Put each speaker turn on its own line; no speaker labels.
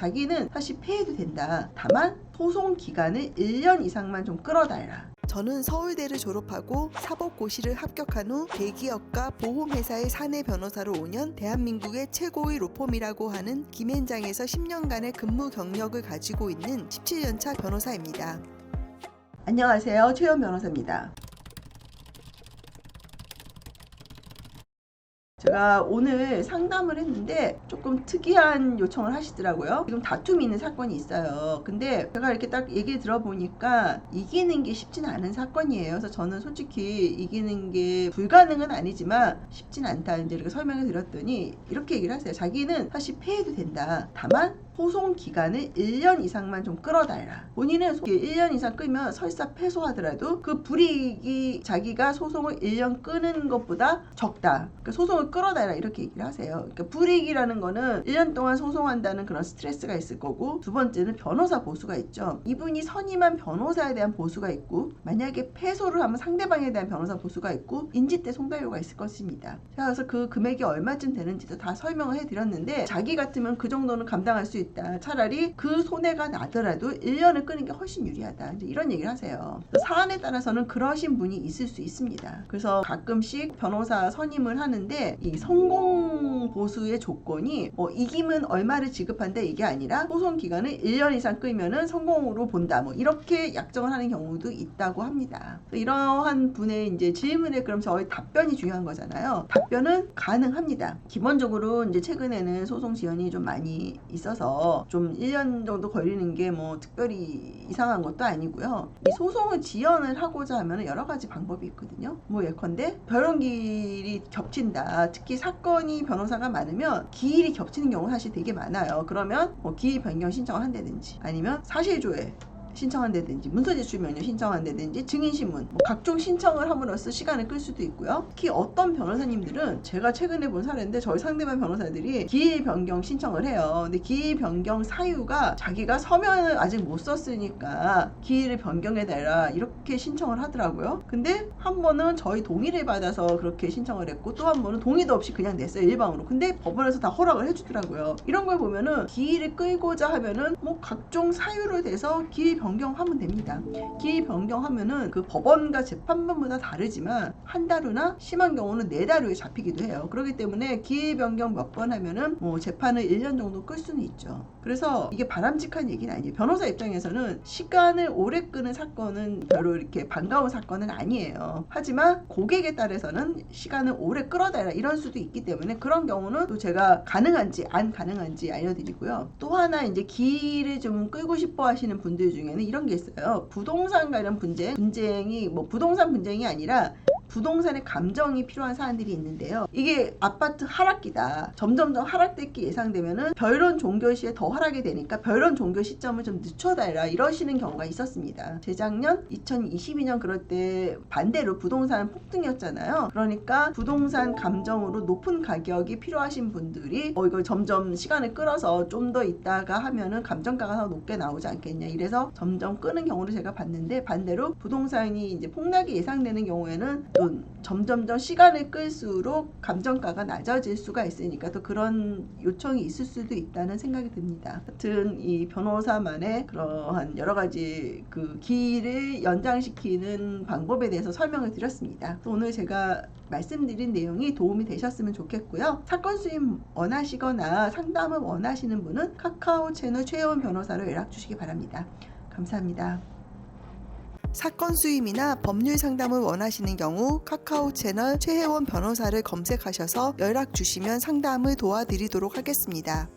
자기는 사실 패해도 된다. 다만 소송 기간을 1년 이상만 좀 끌어달라.
저는 서울대를 졸업하고 사법고시를 합격한 후 대기업과 보험회사의 사내 변호사로 5년, 대한민국의 최고의 로펌이라고 하는 김앤장에서 10년간의 근무 경력을 가지고 있는 17년차 변호사입니다.
안녕하세요. 최현 변호사입니다. 제가 오늘 상담을 했는데 조금 특이한 요청을 하시더라고요. 지금 다툼이 있는 사건이 있어요. 근데 제가 이렇게 딱 얘기 들어보니까 이기는 게 쉽진 않은 사건이에요. 그래서 저는 솔직히 이기는 게 불가능은 아니지만 쉽진 않다. 이제 이렇게 설명을 드렸더니 이렇게 얘기를 하세요. 자기는 사실 패해도 된다. 다만 소송 기간을 1년 이상만 좀 끌어달라. 본인은 1년 이상 끌면 설사 패소하더라도 그 불이익이 자기가 소송을 1년 끄는 것보다 적다. 그러니까 소송을 끌어달라 이렇게 얘기를 하세요. 그러니까 불이익이라는 거는 1년 동안 소송한다는 그런 스트레스가 있을 거고, 두 번째는 변호사 보수가 있죠. 이분이 선임한 변호사에 대한 보수가 있고, 만약에 패소를 하면 상대방에 대한 변호사 보수가 있고, 인지 때 송달료가 있을 것입니다. 제가 그래서 그 금액이 얼마쯤 되는지도 다 설명을 해드렸는데, 자기 같으면 그 정도는 감당할 수 있다. 차라리 그 손해가 나더라도 1년을 끄는 게 훨씬 유리하다. 이제 이런 얘기를 하세요. 사안에 따라서는 그러신 분이 있을 수 있습니다. 그래서 가끔씩 변호사 선임을 하는데 이 성공 보수의 조건이 뭐 이기면 얼마를 지급한다 이게 아니라 소송 기간을 1년 이상 끌면은 성공으로 본다. 뭐 이렇게 약정을 하는 경우도 있다고 합니다. 이러한 분의 이제 질문에 그럼 저희 답변이 중요한 거잖아요. 답변은 가능합니다. 기본적으로 이제 최근에는 소송 지연이 좀 많이 있어서 좀 1년 정도 걸리는 게 뭐 특별히 이상한 것도 아니고요. 이 소송을 지연을 하고자 하면 여러 가지 방법이 있거든요. 뭐 예컨대 변론기일이 겹친다. 특히 사건이 변호사가 많으면 기일이 겹치는 경우가 사실 되게 많아요. 그러면 뭐 기일 변경 신청을 한다든지 아니면 사실조회 신청한다든지 문서제출 명령 신청한다든지 증인신문 뭐 각종 신청을 함으로써 시간을 끌 수도 있고요. 특히 어떤 변호사님들은 제가 최근에 본 사례인데 저희 상대방 변호사들이 기일 변경 신청을 해요. 근데 기일 변경 사유가 자기가 서면을 아직 못 썼으니까 기일을 변경해달라 이렇게 신청을 하더라고요. 근데 한 번은 저희 동의를 받아서 그렇게 신청을 했고 또 한 번은 동의도 없이 그냥 냈어요. 일방으로. 근데 법원에서 다 허락을 해주더라고요. 이런 걸 보면은 기일을 끌고자 하면은 뭐 각종 사유로 돼서 기일 변경하면 됩니다. 기일 변경하면은 그 법원과 재판부마다 다르지만 한 달 후나 심한 경우는 4달 후에 잡히기도 해요. 그렇기 때문에 기일 변경 몇 번 하면은 뭐 재판을 1년 정도 끌 수는 있죠. 그래서 이게 바람직한 얘기는 아니에요. 변호사 입장에서는 시간을 오래 끄는 사건은 별로 이렇게 반가운 사건은 아니에요. 하지만 고객에 따라서는 시간을 오래 끌어달라 이런 수도 있기 때문에 그런 경우는 또 제가 가능한지 안 가능한지 알려드리고요. 또 하나 이제 기일을 좀 끌고 싶어 하시는 분들 중에는 이런 게 있어요. 부동산 관련 분쟁이 뭐 부동산 분쟁이 아니라 부동산의 감정이 필요한 사안들이 있는데요. 이게 아파트 하락기다. 점점점 하락될 게 예상되면은 변론 종결 시에 더 하락이 되니까 변론 종결 시점을 좀 늦춰달라 이러시는 경우가 있었습니다. 재작년 2022년 그럴 때 반대로 부동산은 폭등이었잖아요. 그러니까 부동산 감정으로 높은 가격이 필요하신 분들이 이걸 점점 시간을 끌어서 좀 더 있다가 하면은 감정가가 더 높게 나오지 않겠냐. 이래서 점점 끄는 경우를 제가 봤는데 반대로 부동산이 이제 폭락이 예상되는 경우에는 또 점점점 시간을 끌수록 감정가가 낮아질 수가 있으니까 또 그런 요청이 있을 수도 있다는 생각이 듭니다. 하여튼 이 변호사만의 그러한 여러 가지 그 기일을 연장시키는 방법에 대해서 설명을 드렸습니다. 또 오늘 제가 말씀드린 내용이 도움이 되셨으면 좋겠고요. 사건 수임 원하시거나 상담을 원하시는 분은 카카오 채널 최혜원 변호사로 연락 주시기 바랍니다. 감사합니다.
사건 수임이나 법률 상담을 원하시는 경우 카카오 채널 최혜원 변호사를 검색하셔서 연락 주시면 상담을 도와드리도록 하겠습니다.